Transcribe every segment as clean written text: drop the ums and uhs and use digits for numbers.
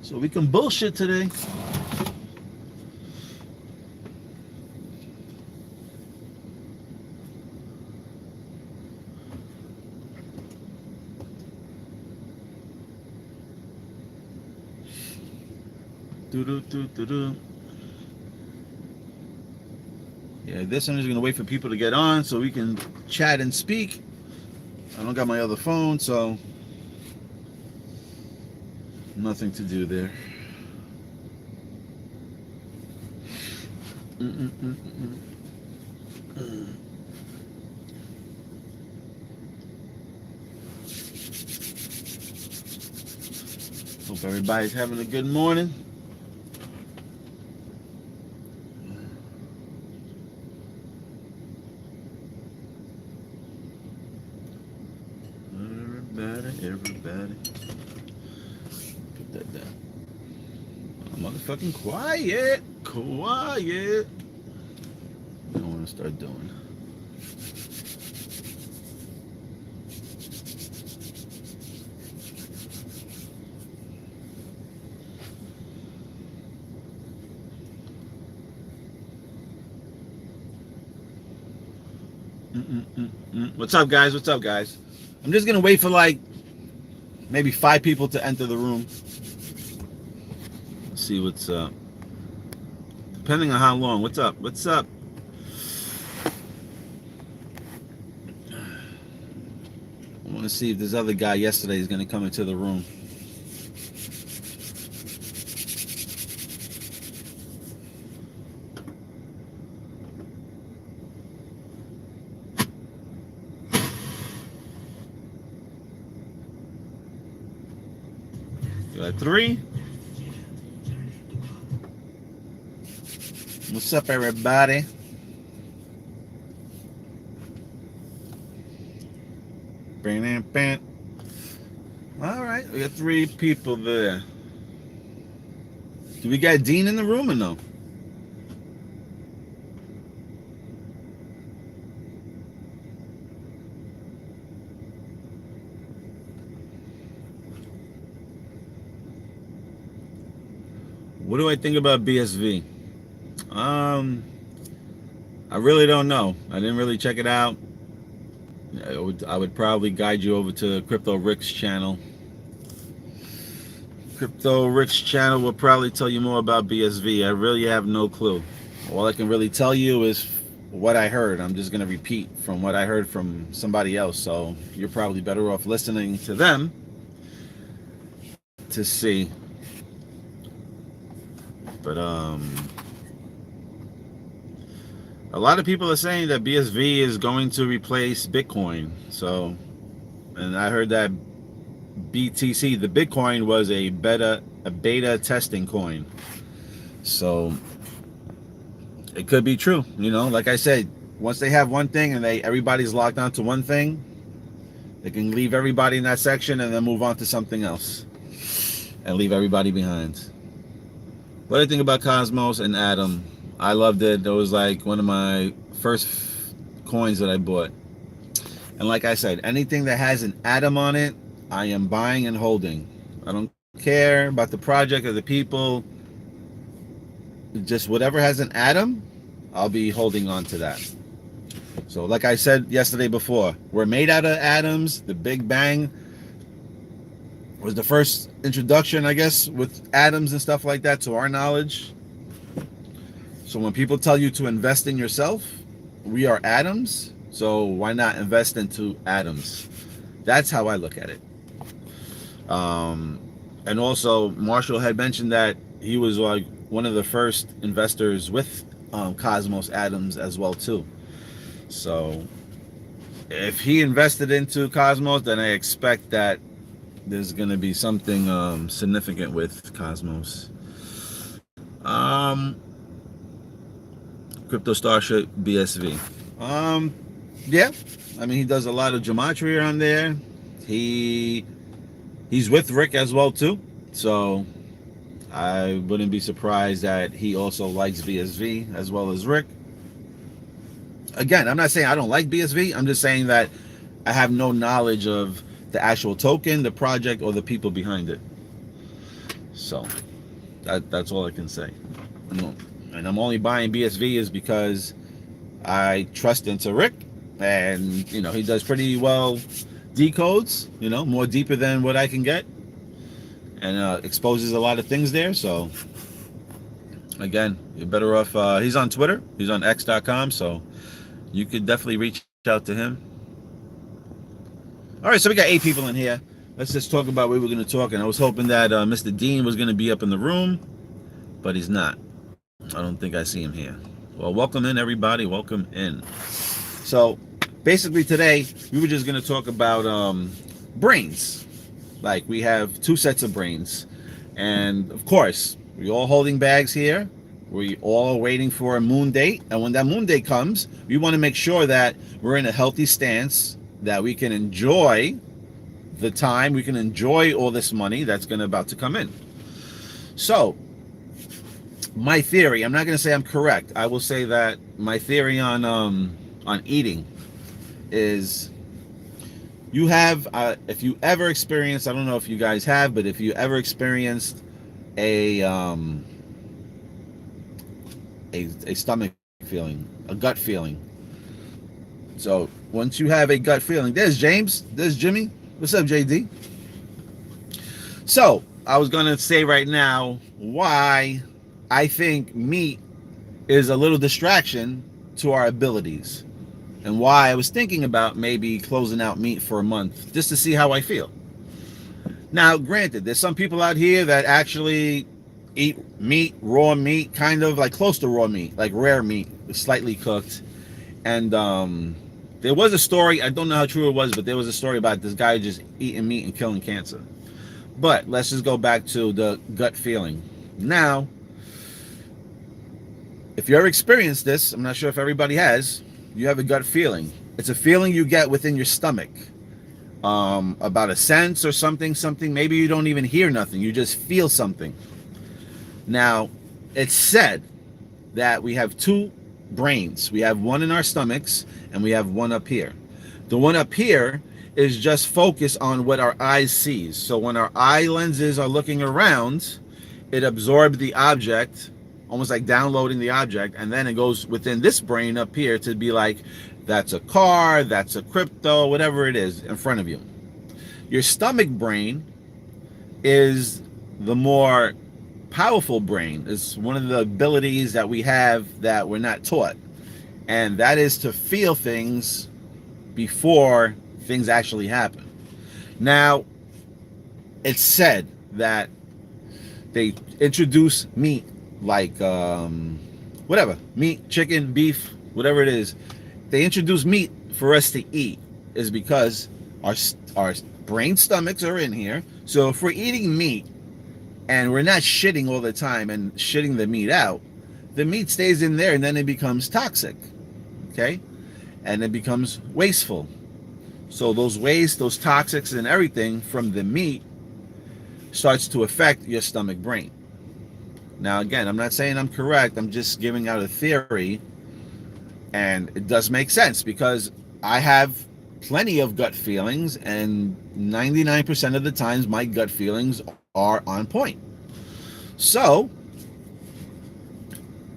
so we can bullshit today. Yeah, this one is gonna wait for people to get on so we can chat and speak. I don't got my other phone, so nothing to do there. Hope everybody's having a good morning. Everybody. Put that down. Oh, motherfucking quiet. Quiet. I don't want to start doing. What's up, guys? What's up, guys? I'm just gonna wait for like maybe 5 people to enter the room. Let's see what's up. Depending on how long. What's up? What's up? I want to see if this other guy yesterday is gonna come into the room. Got 3. What's up, everybody? All right, we got 3 people there. Do we got Dean in the room or no? What do I think about BSV? I really don't know. I didn't really check it out. I would probably guide you over to Crypto Rick's channel. Crypto Rick's channel will probably tell you more about BSV. I really have no clue. All I can really tell you is what I heard. I'm just going to repeat from what I heard from somebody else. So you're probably better off listening to them to see. But a lot of people are saying that BSV is going to replace Bitcoin. So, and I heard that BTC, the Bitcoin, was a beta testing coin. So it could be true. You know, like I said, once they have one thing and everybody's locked onto one thing, they can leave everybody in that section and then move on to something else and leave everybody behind. What do I think about Cosmos and Atom? I loved it. It was like one of my first coins that I bought. And like I said, anything that has an atom on it, I am buying and holding. I don't care about the project or the people. Just whatever has an atom, I'll be holding on to that. So like I said yesterday before, we're made out of atoms. The Big Bang was the first introduction, I guess, with atoms and stuff like that to our knowledge. So when people tell you to invest in yourself, we are atoms. So why not invest into atoms? That's how I look at it. And also, Marshall had mentioned that he was like one of the first investors with Cosmos Atoms as well too. So if he invested into Cosmos, then I expect that there's going to be something significant with Cosmos. Crypto Starship BSV. Yeah, I mean, he does a lot of gematria on there. He's with Rick as well too, so I wouldn't be surprised that he also likes BSV as well as Rick. Again, I'm not saying I don't like BSV. I'm just saying that I have no knowledge of the actual token, the project, or the people behind it. So that's all I can say. And I'm only buying BSV is because I trust into Rick, and he does pretty well decodes. More deeper than what I can get, and exposes a lot of things there. So again, you're better off. He's on Twitter. He's on X.com. So you could definitely reach out to him. All right, so we got 8 people in here. Let's just talk about what we're going to talk. And I was hoping that Mr. Dean was going to be up in the room, but he's not. I don't think I see him here. Well, welcome in, everybody. Welcome in. So basically today, we were just going to talk about brains. Like, we have 2 sets of brains. And, of course, we're all holding bags here. We all waiting for a moon date. And when that moon date comes, we want to make sure that we're in a healthy stance, that we can enjoy the time, we can enjoy all this money that's about to come in. So, my theory, I'm not going to say I'm correct. I will say that my theory on eating is, you have, if you ever experienced, I don't know if you guys have, but if you ever experienced a stomach feeling, a gut feeling. So once you have a gut feeling, there's James, there's Jimmy. What's up, JD? So I was going to say right now why I think meat is a little distraction to our abilities, and why I was thinking about maybe closing out meat for a month just to see how I feel. Now, granted, there's some people out here that actually eat meat, raw meat, kind of like close to raw meat, like rare meat, slightly cooked. And there was a story, I don't know how true it was, but there was a story about this guy just eating meat and killing cancer. But let's just go back to the gut feeling. Now, if you ever experienced this, I'm not sure if everybody has, you have a gut feeling. It's a feeling you get within your stomach, about a sense or something. Maybe you don't even hear nothing, you just feel something. Now, it's said that we have 2 brains. We have one in our stomachs, and we have one up here. The one up here is just focused on what our eyes sees. So when our eye lenses are looking around, it absorbs the object, almost like downloading the object, and then it goes within this brain up here to be like, that's a car, that's a crypto, whatever it is in front of you. Your stomach brain is the more powerful brain. It's one of the abilities that we have that we're not taught, and that is to feel things before things actually happen. Now, it's said that they introduce meat, like whatever, meat, chicken, beef, whatever it is, they introduce meat for us to eat, is because our brain stomachs are in here. So if we're eating meat and we're not shitting all the time and shitting the meat out, the meat stays in there, and then it becomes toxic, okay? And it becomes wasteful. So those waste, those toxics and everything from the meat starts to affect your stomach brain. Now, again, I'm not saying I'm correct. I'm just giving out a theory, and it does make sense because I have plenty of gut feelings, and 99% of the times my gut feelings are on point. So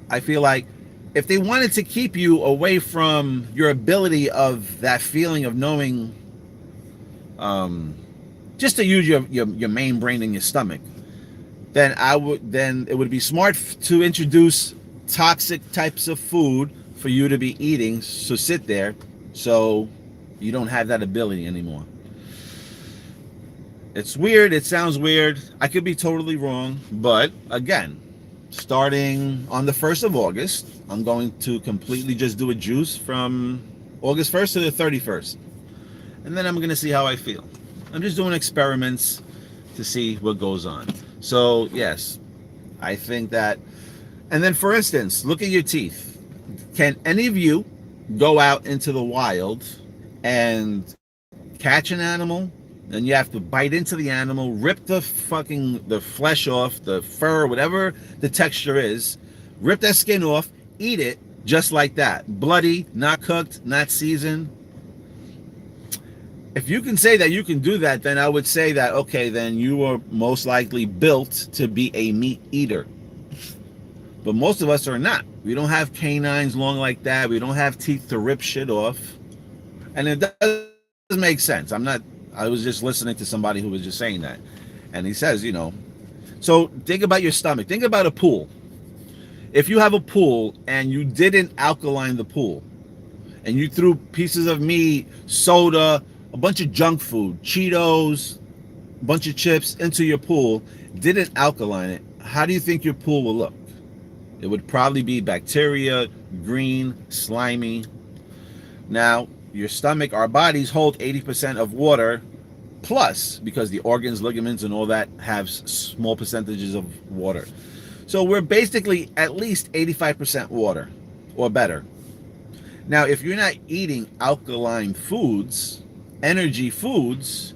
I feel like if they wanted to keep you away from your ability of that feeling of knowing, just to use your main brain in your stomach, then it would be smart to introduce toxic types of food for you to be eating, so sit there, so you don't have that ability anymore. It's weird, it sounds weird, I could be totally wrong, but again, starting on the 1st of August, I'm going to completely just do a juice from August 1st to the 31st. And then I'm going to see how I feel. I'm just doing experiments to see what goes on. So, yes, I think that. And then, for instance, look at your teeth. Can any of you go out into the wild and catch an animal? Then you have to bite into the animal, rip the flesh off, the fur, whatever the texture is, rip that skin off, eat it just like that. Bloody, not cooked, not seasoned. If you can say that you can do that, then I would say that, okay, then you are most likely built to be a meat eater. But most of us are not. We don't have canines long like that. We don't have teeth to rip shit off. And it does make sense. I was just listening to somebody who was just saying that. And he says, so think about your stomach. Think about a pool. If you have a pool and you didn't alkaline the pool, and you threw pieces of meat, soda, a bunch of junk food, Cheetos, a bunch of chips into your pool, didn't alkaline it, how do you think your pool will look? It would probably be bacteria, green, slimy. Now, your stomach, our bodies hold 80% of water plus, because the organs, ligaments, and all that have small percentages of water. So we're basically at least 85% water or better. Now, if you're not eating alkaline foods, energy foods,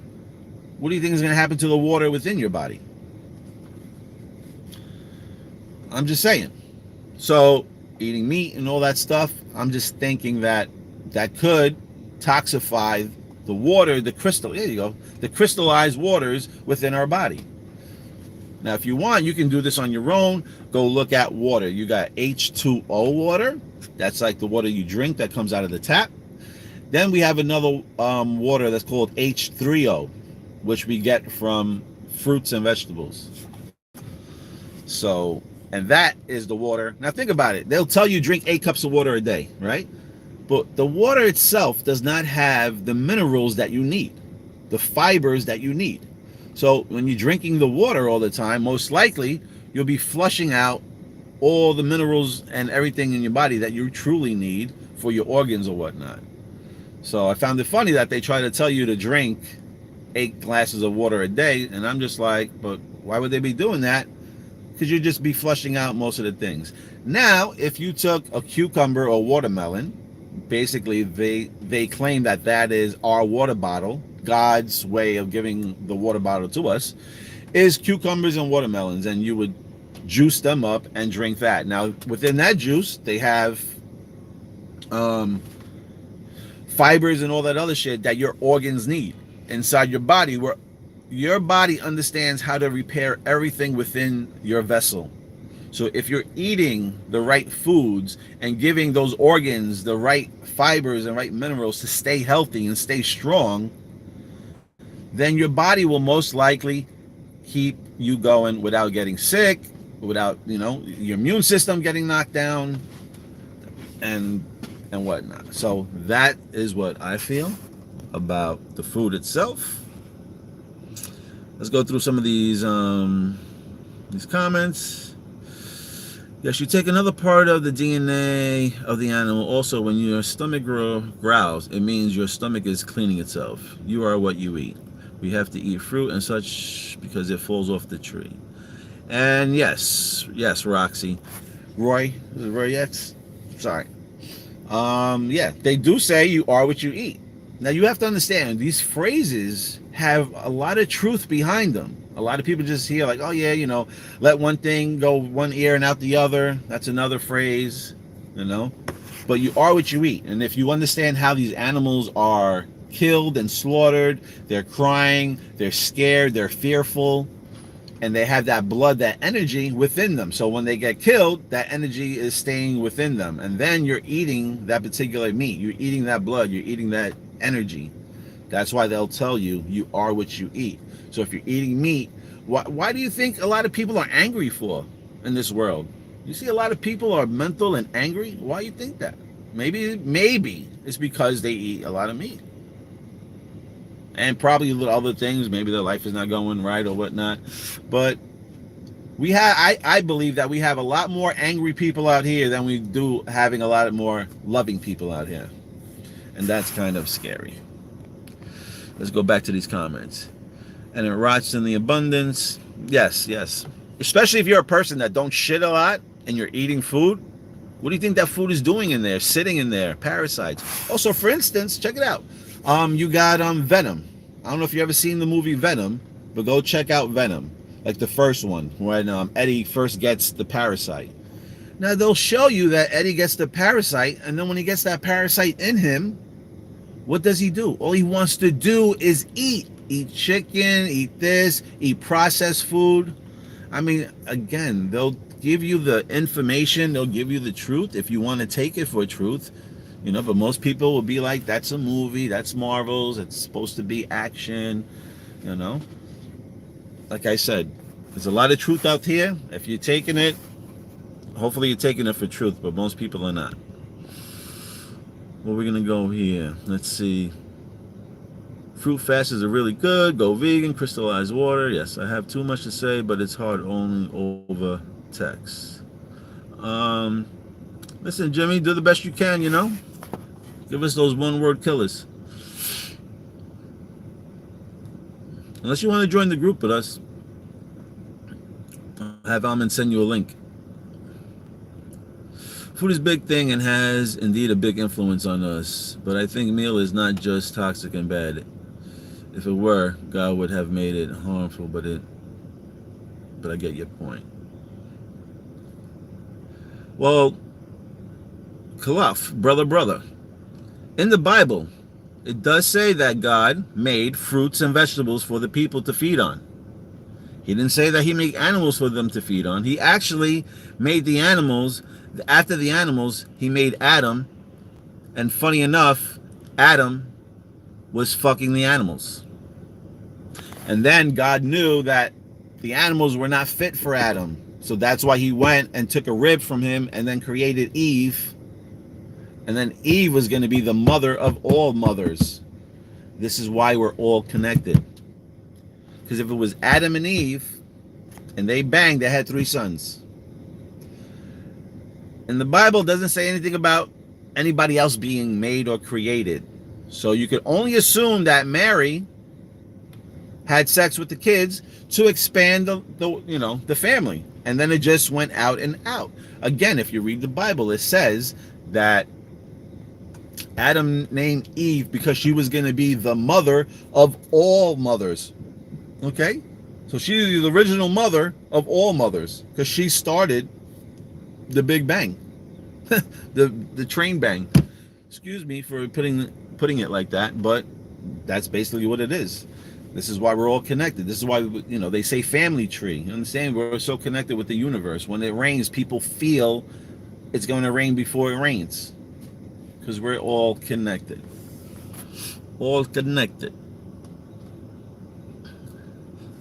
what do you think is going to happen to the water within your body? I'm just saying. So eating meat and all that stuff, I'm just thinking that could toxify the water, the crystallized waters within our body. Now, if you want, you can do this on your own. Go look at water. You got H2O water. That's like the water you drink that comes out of the tap. Then we have another water that's called H3O, which we get from fruits and vegetables. So, and that is the water. Now think about it. They'll tell you drink 8 cups of water a day, right? But the water itself does not have the minerals that you need, the fibers that you need. So when you're drinking the water all the time, most likely you'll be flushing out all the minerals and everything in your body that you truly need for your organs or whatnot. So I found it funny that they try to tell you to drink 8 glasses of water a day, and I'm just like, but why would they be doing that? Because you'd just be flushing out most of the things. Now, if you took a cucumber or watermelon, basically they claim that is our water bottle. God's way of giving the water bottle to us is cucumbers and watermelons, and you would juice them up and drink that. Now, within that juice, they have fibers and all that other shit that your organs need inside your body, where your body understands how to repair everything within your vessel. So if you're eating the right foods and giving those organs the right fibers and right minerals to stay healthy and stay strong, then your body will most likely keep you going without getting sick, without, your immune system getting knocked down and whatnot. So that is what I feel about the food itself. Let's go through some of these comments. Yes, you take another part of the DNA of the animal. Also, when your stomach growls, it means your stomach is cleaning itself. You are what you eat. We have to eat fruit and such because it falls off the tree. And yes, Roxy. Roy? Is it Roy X? Sorry. Yeah, they do say you are what you eat. Now, you have to understand, these phrases have a lot of truth behind them. A lot of people just hear like, oh yeah, let one thing go one ear and out the other. That's another phrase, But you are what you eat. And if you understand how these animals are killed and slaughtered, they're crying, they're scared, they're fearful, and they have that blood, that energy within them. So when they get killed, that energy is staying within them. And then you're eating that particular meat. You're eating that blood. You're eating that energy. That's why they'll tell you, you are what you eat. So if you're eating meat, why do you think a lot of people are angry for in this world? You see a lot of people are mental and angry. Why do you think that? Maybe it's because they eat a lot of meat. And probably other things. Maybe their life is not going right or whatnot. But I believe that we have a lot more angry people out here than we do having a lot more loving people out here. And that's kind of scary. Let's go back to these comments. And it rots in the abundance. Yes. Especially if you're a person that don't shit a lot and you're eating food. What do you think that food is doing in there? Sitting in there. Parasites. Also, for instance, check it out. You got Venom. I don't know if you ever seen the movie Venom, but go check out Venom. Like the first one, when Eddie first gets the parasite. Now, they'll show you that Eddie gets the parasite, and then when he gets that parasite in him, What does he do? All he wants to do is eat. Eat chicken, eat this, eat processed food. I mean, again, they'll give you the information, they'll give you the truth if you want to take it for truth. But most people will be like, that's a movie, that's Marvel's, it's supposed to be action, you know. Like I said, there's a lot of truth out here. If you're taking it, hopefully you're taking it for truth, but most people are not. Well, we're going to go here. Let's see. Fruit fasters are really good. Go vegan, crystallized water. Yes, I have too much to say, but it's hard only over text. Listen, Jimmy, do the best you can, Give us those one-word killers. Unless you want to join the group with us, I'll have Alman send you a link. Food is a big thing and has indeed a big influence on us, but I think meal is not just toxic and bad. If it were, God would have made it harmful, but I get your point. Well, Kalaf, brother. In the Bible, it does say that God made fruits and vegetables for the people to feed on. He didn't say that he made animals for them to feed on. He actually made the animals. After the animals, he made Adam. And funny enough, Adam was fucking the animals. And then God knew that the animals were not fit for Adam. So that's why he went and took a rib from him and then created Eve. And then Eve was going to be the mother of all mothers. This is why we're all connected. Because if it was Adam and Eve, and they banged, they had 3 sons. And the Bible doesn't say anything about anybody else being made or created. So you could only assume that Mary had sex with the kids to expand the family. And then it just went out and out. Again, if you read the Bible, it says that Adam named Eve because she was going to be the mother of all mothers. Okay? So she's the original mother of all mothers because she started the Big Bang. the train bang. Excuse me for putting it like that, but that's basically what it is. This is why we're all connected. This is why, they say family tree. You understand? We're so connected with the universe. When it rains, people feel it's going to rain before it rains. Because we're all connected. All connected.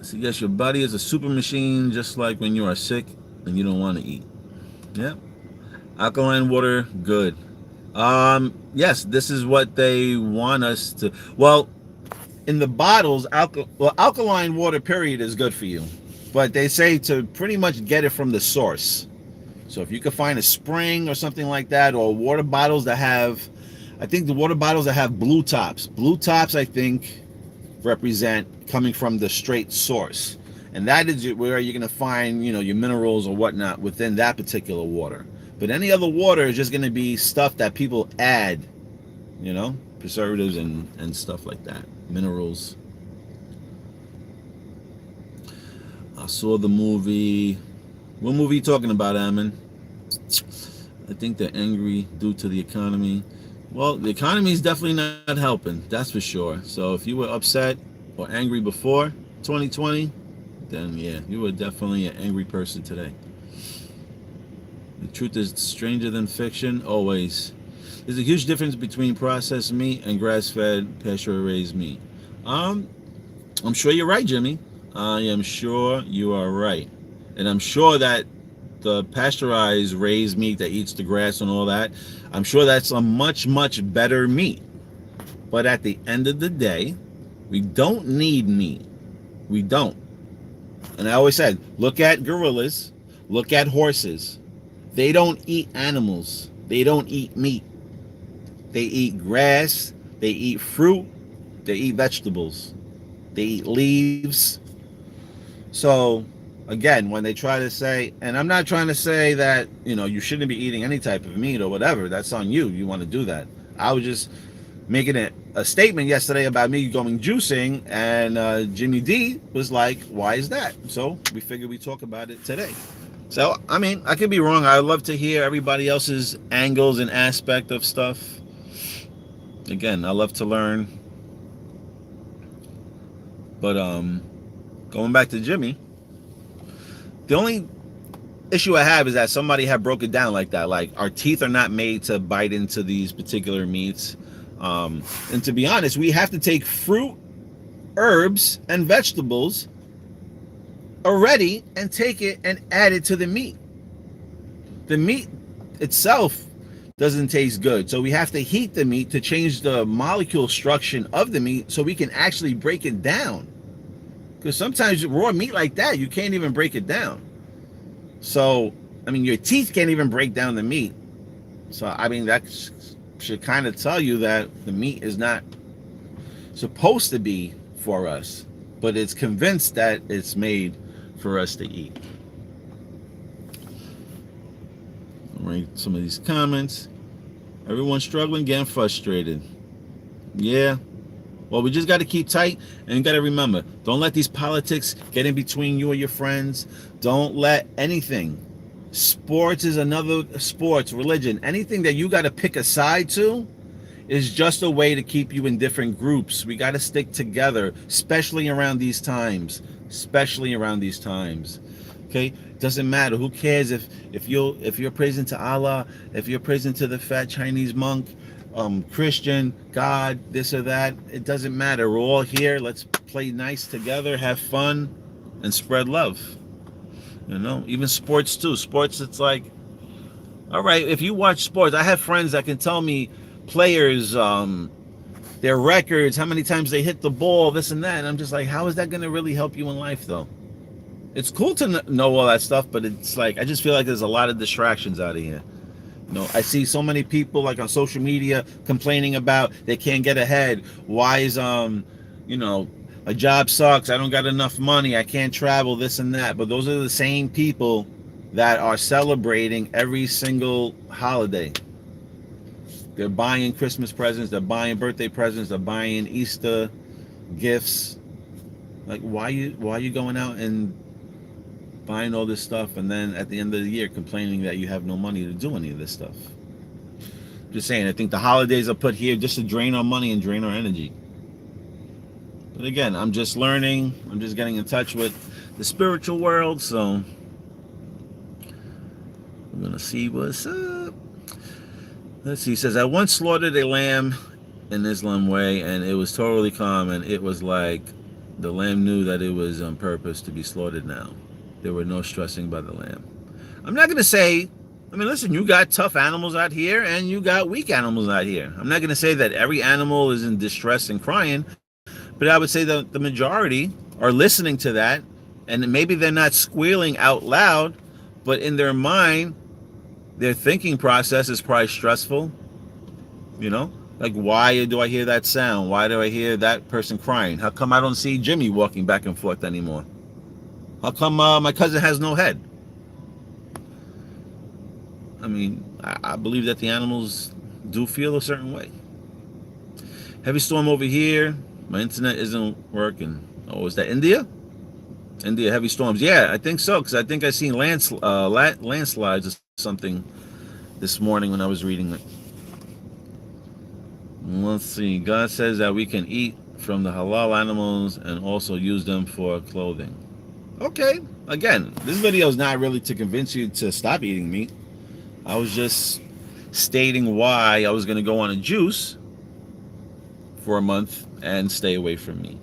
So yes, your body is a super machine, just like when you are sick and you don't want to eat. Yep. Alkaline water, good. Yes, this is what they want us to. Well, in the bottles, alkaline water, period, is good for you. But they say to pretty much get it from the source. So if you could find a spring or something like that, or water bottles that have, I think the water bottles that have blue tops. Blue tops, I think, represent coming from the straight source. And that is where you're going to find, your minerals or whatnot within that particular water. But any other water is just going to be stuff that people add, preservatives and stuff like that. Minerals. I saw the movie. What movie are you talking about, Ammon? I think they're angry due to the economy. Well, the economy is definitely not helping. That's for sure. So if you were upset or angry before 2020, then yeah, you were definitely an angry person today. The truth is stranger than fiction, always. There's a huge difference between processed meat and grass-fed, pasture-raised meat. I'm sure you're right, Jimmy. I am sure you are right. And I'm sure that the pasteurized raised meat that eats the grass and all that, I'm sure that's a much, much better meat. But at the end of the day, we don't need meat. We don't. And I always said, look at gorillas, look at horses. They don't eat animals. They don't eat meat. They eat grass. They eat fruit. They eat vegetables. They eat leaves. So, again, when they try to say, and I'm not trying to say that, you shouldn't be eating any type of meat or whatever. That's on you. You want to do that. I was just making a statement yesterday about me going juicing, and Jimmy D was like, why is that? So we figured we'd talk about it today. So, I could be wrong. I love to hear everybody else's angles and aspect of stuff. Again, I love to learn. But going back to Jimmy, the only issue I have is that somebody had broke it down like that. Like, our teeth are not made to bite into these particular meats. And to be honest, we have to take fruit, herbs, and vegetables already and take it and add it to the meat. The meat itself doesn't taste good. So we have to heat the meat to change the molecule structure of the meat so we can actually break it down. Because sometimes raw meat like that, you can't even break it down. So, I mean, your teeth can't even break down the meat. So, I mean, that should kind of tell you that the meat is not supposed to be for us, but it's convinced that it's made for us to eat. All right, some of these comments. Everyone's struggling, getting frustrated. Yeah. Well, we just got to keep tight, and you got to remember, don't let these politics get in between you or your friends. Don't let anything. Sports is another sports, religion. Anything that you got to pick a side to is just a way to keep you in different groups. We got to stick together, especially around these times. Especially around these times. Okay? Doesn't matter. Who cares if you're praising to Allah, if you're praising to the fat Chinese monk, Christian, God, this or that. It doesn't matter. We're all here. Let's play nice together, have fun, and spread love. You know, even sports too. Sports, it's like, all right, if you watch sports, I have friends that can tell me players, their records, how many times they hit the ball, this and that. And I'm just like, how is that going to really help you in life, though? It's cool to know all that stuff, but it's like, I just feel like there's a lot of distractions out of here. You know, I see so many people like on social media complaining about they can't get ahead. Why is you know, a job sucks, I don't got enough money, I can't travel, this and that. But those are the same people that are celebrating every single holiday. They're buying Christmas presents, they're buying birthday presents, they're buying Easter gifts. Like, why are you going out and buying all this stuff, and then at the end of the year complaining that you have no money to do any of this stuff? Just saying, I think the holidays are put here just to drain our money and drain our energy. But again, I'm just learning. I'm just getting in touch with the spiritual world, so I'm gonna see what's up. Let's see. He says, I once slaughtered a lamb in Islam way, and it was totally calm, and it was like the lamb knew that it was on purpose to be slaughtered now. There were no stressing by the lamb. I'm not going to say, I mean, listen, you got tough animals out here and you got weak animals out here. I'm not going to say that every animal is in distress and crying, but I would say that the majority are listening to that, and maybe they're not squealing out loud, but in their mind, their thinking process is probably stressful. You know, like, why do I hear that sound? Why do I hear that person crying? How come I don't see Jimmy walking back and forth anymore? How come my cousin has no head? I mean, I believe that the animals do feel a certain way. Heavy storm over here. My internet isn't working. Oh, is that India? India, heavy storms. Yeah, I think so, because I think I seen landslides or something this morning when I was reading it. Let's see. God says that we can eat from the halal animals and also use them for clothing. Okay, again, this video is not really to convince you to stop eating meat. I was just stating why I was going to go on a juice for a month and stay away from meat.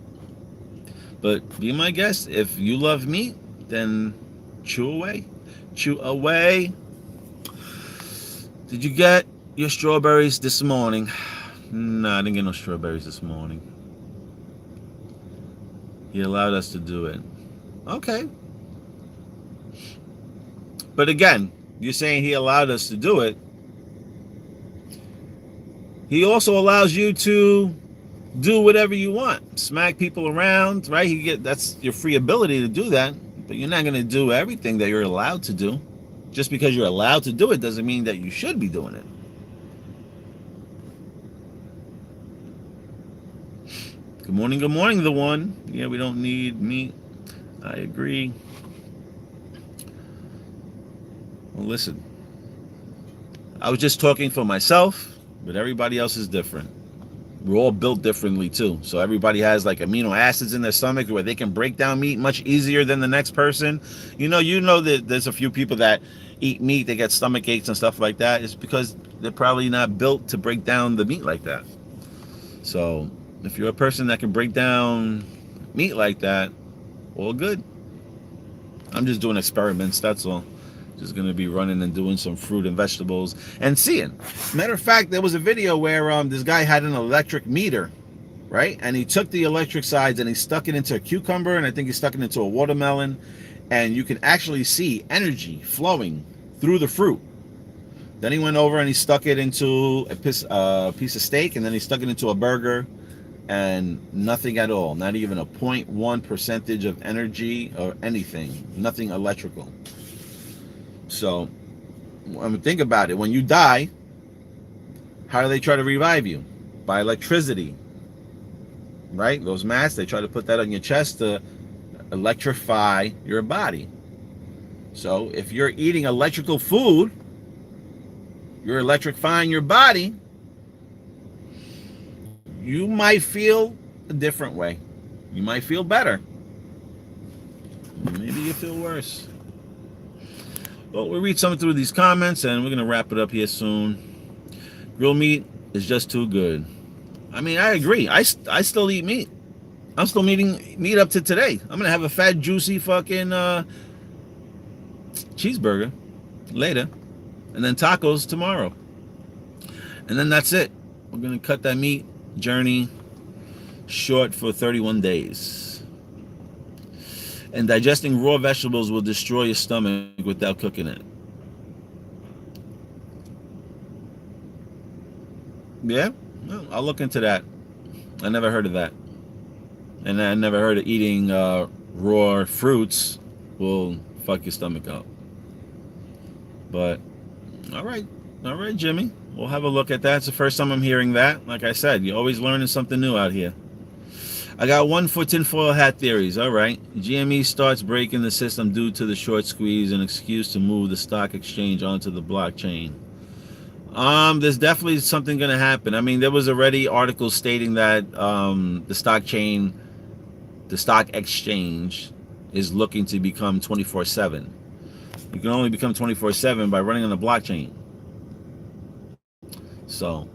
But be my guest, if you love meat, then chew away. Chew away. Did you get your strawberries this morning? No, I didn't get no strawberries this morning. He allowed us to do it. Okay. But again, you're saying he allowed us to do it. He also allows you to do whatever you want. Smack people around, right? That's your free ability to do that. But you're not going to do everything that you're allowed to do. Just because you're allowed to do it doesn't mean that you should be doing it. Good morning, the one. Yeah, we don't need meat. I agree. Well, listen. I was just talking for myself, but everybody else is different. We're all built differently too. So everybody has like amino acids in their stomach where they can break down meat much easier than the next person. You know that there's a few people that eat meat, they get stomach aches and stuff like that. It's because they're probably not built to break down the meat like that. So if you're a person that can break down meat like that, all good. I'm just doing experiments, that's all. Just gonna be running and doing some fruit and vegetables and seeing. Matter of fact, there was a video where this guy had an electric meter, right? And he took the electric sides and he stuck it into a cucumber, and I think he stuck it into a watermelon, and you can actually see energy flowing through the fruit. Then he went over and he stuck it into a piece of steak, and then he stuck it into a burger, and nothing at all, not even a 0.1 percentage of energy or anything, nothing electrical. So, I mean, think about it. When you die, how do they try to revive you? By electricity, right? Those masks, they try to put that on your chest to electrify your body. So, if you're eating electrical food, you're electrifying your body, you might feel a different way. You might feel better. Maybe you feel worse. Well, we'll read some through these comments, and we're going to wrap it up here soon. Grilled meat is just too good. I mean, I agree. I still eat meat. I'm still eating meat up to today. I'm going to have a fat, juicy fucking cheeseburger later, and then tacos tomorrow. And then that's it. We're going to cut that meat journey short for 31 days. And digesting raw vegetables will destroy your stomach without cooking it. Yeah? Well, I'll look into that. I never heard of that. And I never heard of eating raw fruits will fuck your stomach up. But, all right, Jimmy. We'll have a look at that. It's the first time I'm hearing that. Like I said, you're always learning something new out here. I got one for tinfoil hat theories. All right. GME starts breaking the system due to the short squeeze, an excuse to move the stock exchange onto the blockchain. There's definitely something going to happen. I mean, there was already articles stating that the stock exchange is looking to become 24/7. You can only become 24/7 by running on the blockchain. So,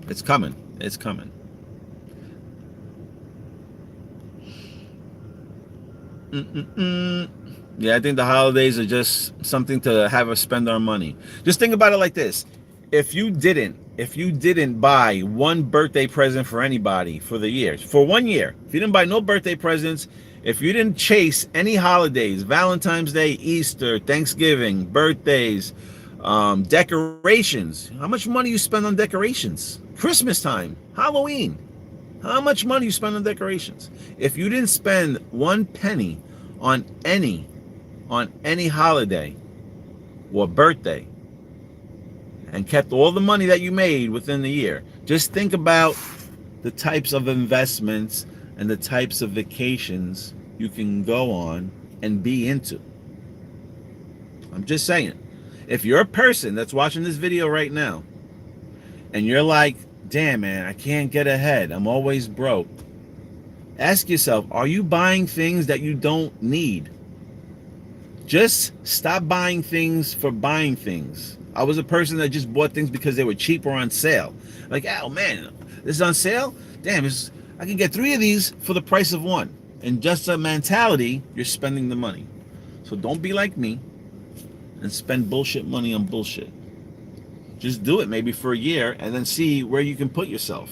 it's coming. It's coming. Yeah, I think the holidays are just something to have us spend our money. Just think about it like this. If you didn't buy one birthday present for anybody for the year, for 1 year, if you didn't buy no birthday presents, if you didn't chase any holidays, Valentine's Day, Easter, Thanksgiving, birthdays, decorations, how much money you spend on decorations? Christmas time, Halloween, how much money you spend on decorations? If you didn't spend 1 penny on any holiday or birthday and kept all the money that you made within the year, just think about the types of investments and the types of vacations you can go on and be into. I'm just saying, if you're a person that's watching this video right now and you're like, damn man, I can't get ahead, I'm always broke, ask yourself, are you buying things that you don't need? Just stop buying things for buying things. I was a person that just bought things because they were cheap or on sale. Like, oh man, this is on sale? Damn, I can get 3 of these for the price of 1. And just a mentality, you're spending the money. So don't be like me and spend bullshit money on bullshit. Just do it maybe for a year and then see where you can put yourself.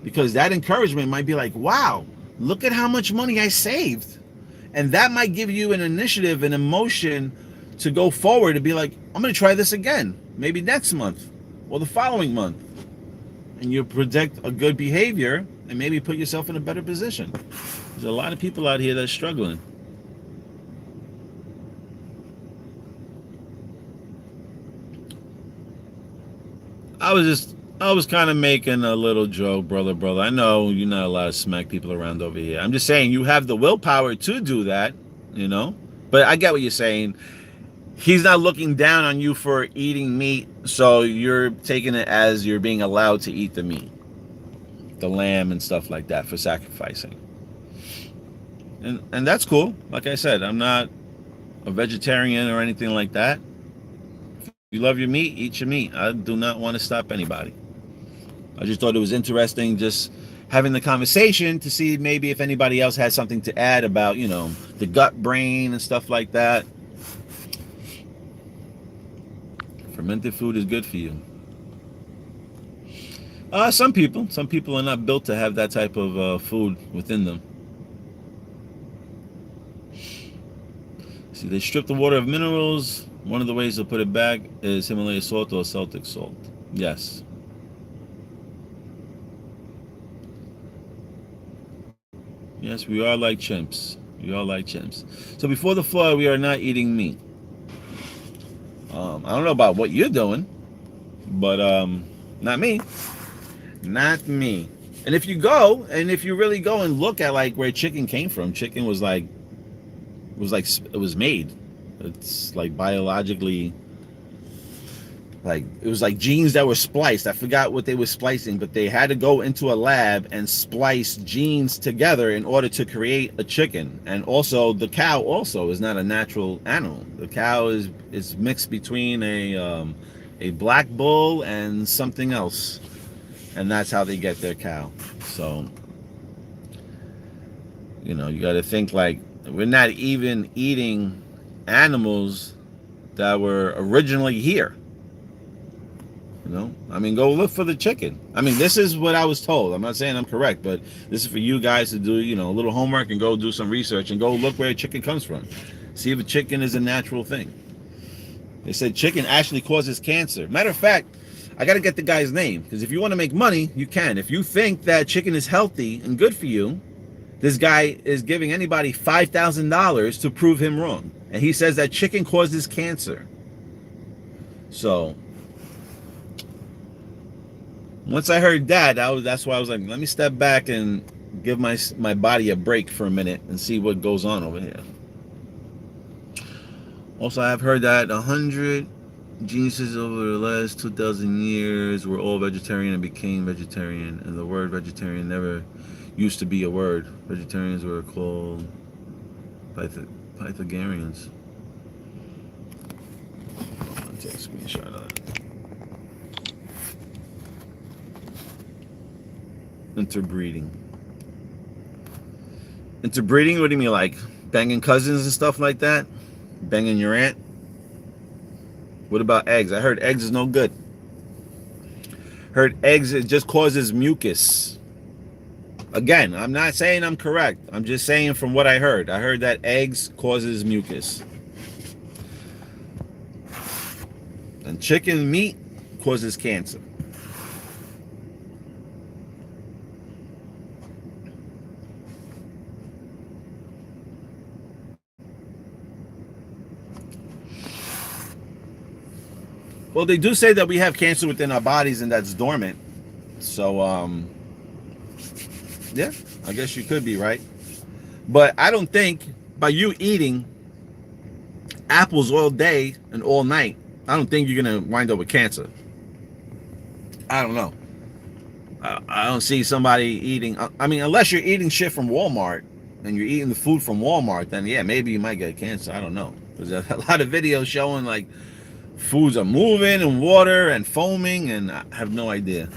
Because that encouragement might be like, wow, look at how much money I saved. And that might give you an initiative, an emotion to go forward and be like, I'm going to try this again. Maybe next month or the following month. And you predict a good behavior and maybe put yourself in a better position. There's a lot of people out here that are struggling. I was kind of making a little joke, brother. I know you're not allowed to smack people around over here. I'm just saying you have the willpower to do that, you know? But I get what you're saying. He's not looking down on you for eating meat, so you're taking it as you're being allowed to eat the meat. the lamb and stuff like that for sacrificing. And that's cool. Like I said, I'm not a vegetarian or anything like that. If you love your meat, eat your meat. I do not want to stop anybody. I just thought it was interesting just having the conversation to see maybe if anybody else had something to add about, the gut brain and stuff like that. Fermented food is good for you. Some people are not built to have that type of food within them. See, they strip the water of minerals. One of the ways to put it back is Himalaya salt or Celtic salt. Yes. Yes, we are like chimps. We are like chimps. So before the flood, we are not eating meat. I don't know about what you're doing, but not me. Not me. And if you really go and look at like where chicken came from, chicken was it was made. It's like biologically, like it was like genes that were spliced. I forgot what they were splicing, but they had to go into a lab and splice genes together in order to create a chicken. And also the cow also is not a natural animal. The cow is mixed between a black bull and something else. And that's how they get their cow. So, you got to think like we're not even eating animals that were originally here. I mean, go look for the chicken. I mean, this is what I was told. I'm not saying I'm correct, but this is for you guys to do, a little homework and go do some research and go look where a chicken comes from. See if a chicken is a natural thing. They said chicken actually causes cancer. Matter of fact, I got to get the guy's name, because if you want to make money, you can. If you think that chicken is healthy and good for you, this guy is giving anybody $5,000 to prove him wrong. And he says that chicken causes cancer. So, once I heard that, that's why I was like, let me step back and give my body a break for a minute and see what goes on over here. Also, I've heard that 100 geniuses over the last 2,000 years were all vegetarian and became vegetarian, and the word vegetarian never used to be a word. Vegetarians were called Pythagoreans. I'll take a screenshot of that. Interbreeding. Interbreeding? What do you mean, like banging cousins and stuff like that? Banging your aunt? What about eggs? I heard eggs is no good. Heard eggs, it just causes mucus. Again, I'm not saying I'm correct. I'm just saying from what I heard. I heard that eggs causes mucus. And chicken meat causes cancer. Well, they do say that we have cancer within our bodies and that's dormant. So, yeah, I guess you could be right. But I don't think by you eating apples all day and all night, I don't think you're going to wind up with cancer. I don't know. I don't see somebody eating. I mean, unless you're eating shit from Walmart and you're eating the food from Walmart, then yeah, maybe you might get cancer. I don't know. There's a lot of videos showing like foods are moving and water and foaming, and I have no idea.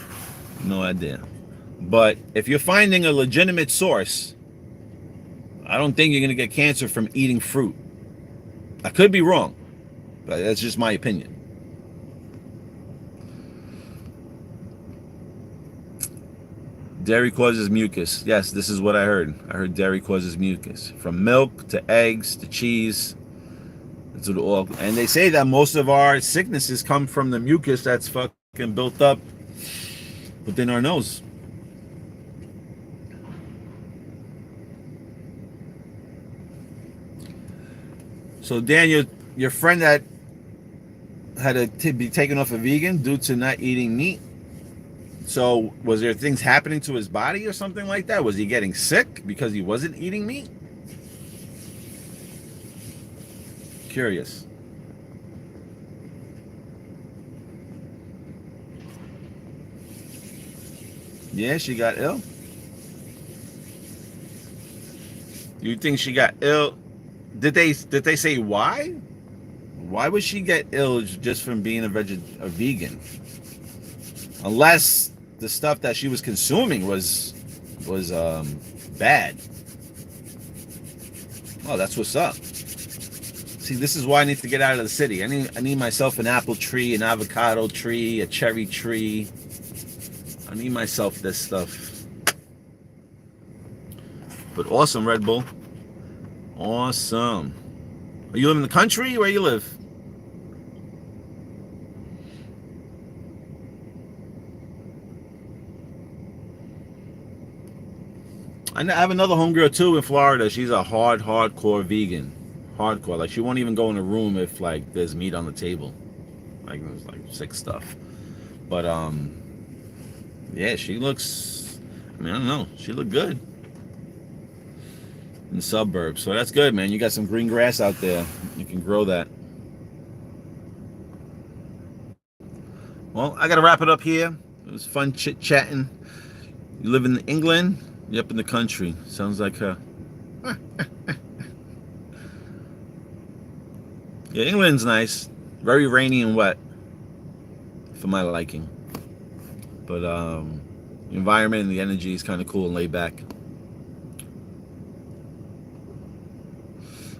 No idea. But if you're finding a legitimate source, I don't think you're going to get cancer from eating fruit. I could be wrong, but that's just my opinion. Dairy causes mucus. Yes, this is what I heard. I heard dairy causes mucus. From milk to eggs to cheese. And they say that most of our sicknesses come from the mucus that's fucking built up within our nose. So Dan, your friend that had to be taken off a vegan due to not eating meat. So was there things happening to his body or something like that? Was he getting sick because he wasn't eating meat? Curious. Yeah, she got ill. You think she got ill? Did they say why? Why would she get ill just from being a vegan? Unless the stuff that she was consuming was bad. Oh, that's what's up. See, this is why I need to get out of the city. I need myself an apple tree, an avocado tree, a cherry tree. I need myself this stuff. But awesome, Red Bull. Awesome. Are you live in the country? Where you live? I have another homegirl too in Florida. She's a hardcore vegan. Hardcore. Like she won't even go in a room if like there's meat on the table. Like there's like sick stuff. But yeah, she looks. I mean, I don't know. She looked good in the suburbs. So that's good, man. You got some green grass out there. You can grow that. Well, I gotta wrap it up here. It was fun chit chatting. You live in England? You up in the country? Sounds like her. Yeah, England's nice. Very rainy and wet for my liking. But the environment and the energy is kind of cool and laid back.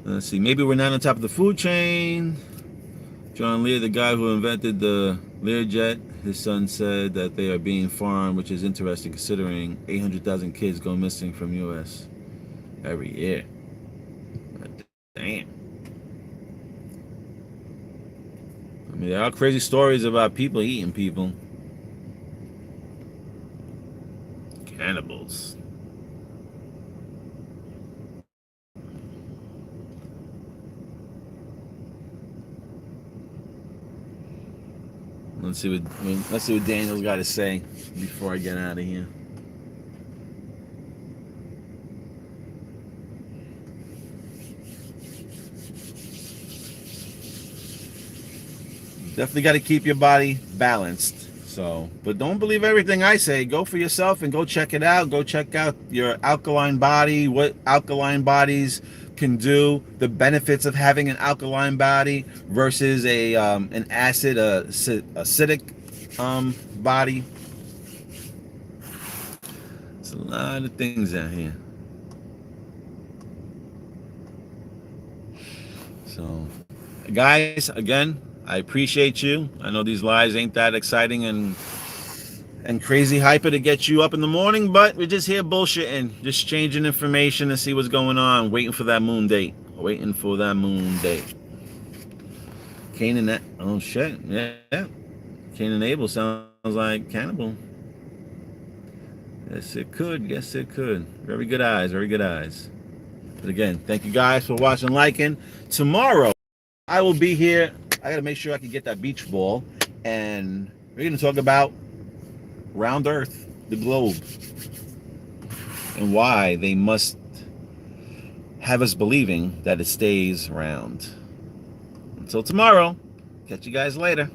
Let's see. Maybe we're not on top of the food chain. John Lear, the guy who invented the Learjet, his son said that they are being farmed, which is interesting considering 800,000 kids go missing from U.S. every year. Damn. I mean, there are crazy stories about people eating people. Cannibals. Let's see what Daniel's got to say before I get out of here. Definitely got to keep your body balanced. So, but don't believe everything I say. Go for yourself and go check it out. Go check out your alkaline body, what alkaline bodies can do, the benefits of having an alkaline body versus an acid, acidic body. It's a lot of things out here. So, guys, again, I appreciate you. I know these lives ain't that exciting and crazy hyper to get you up in the morning, but we're just here bullshitting, just changing information to see what's going on, waiting for that moon date. Waiting for that moon date. Cain and that. Oh shit, yeah. Cain and Abel sounds like cannibal. Yes, it could. Yes, it could. Very good eyes. Very good eyes. But again, thank you guys for watching, liking. Tomorrow, I will be here. I got to make sure I can get that beach ball. And we're going to talk about round Earth, the globe, and why they must have us believing that it stays round. Until tomorrow, catch you guys later.